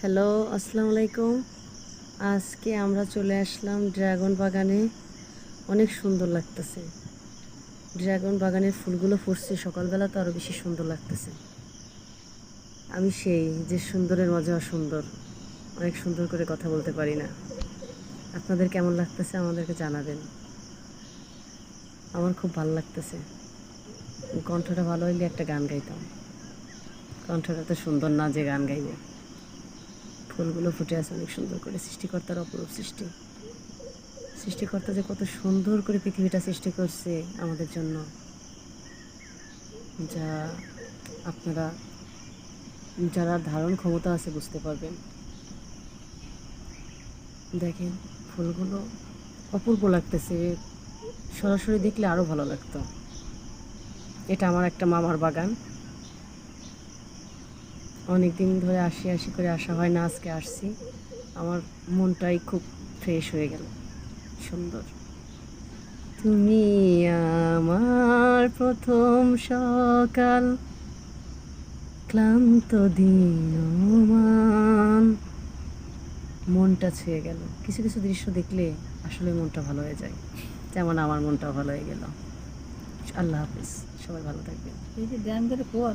Hello, আসসালামু আলাইকুম। আজকে আমরা চলে আসলাম ড্রাগন বাগানে। অনেক সুন্দর লাগতেছে। ড্রাগন বাগানের ফুলগুলো ফুটছে সকালবেলা, তো আরও বেশি সুন্দর লাগতেছে। আমি সেই যে সুন্দরের মাঝে অসুন্দর, অনেক সুন্দর করে কথা বলতে পারি না। আপনাদের কেমন লাগতেছে আমাদেরকে জানাবেন। আমার খুব ভালো লাগতেছে। কণ্ঠটা ভালো হইলে একটা গান গাইতাম। কণ্ঠটা তো সুন্দর না যে গান গাইব। ফুলগুলো ফুটে আছে অনেক সুন্দর করে, সৃষ্টিকর্তার অপরূপ সৃষ্টি। সৃষ্টিকর্তা যে কত সুন্দর করে পৃথিবীটা সৃষ্টি করছে আমাদের জন্য, যা আপনারা যারা ধারণ ক্ষমতা আছে বুঝতে পারবেন। দেখেন ফুলগুলো অপূর্ব লাগতেছে, সরাসরি দেখলে আরও ভালো লাগতো। এটা আমার একটা মামার বাগান। অনেক দিন ধরে আসি করে আসা হয় না, আজকে আসছি। আমার মনটাই খুব ফ্রেশ হয়ে গেল। সুন্দর। তুমি আমার প্রথম সকাল, ক্লান্ত দিনমান। মনটা ছুঁয়ে গেল। কিছু কিছু দৃশ্য দেখলে আসলে মনটা ভালো হয়ে যায়, যেমন আমার মনটাও ভালো হয়ে গেল। আল্লাহ হাফিজ, সবাই ভালো থাকবেন। এই যে ধ্যান করে পর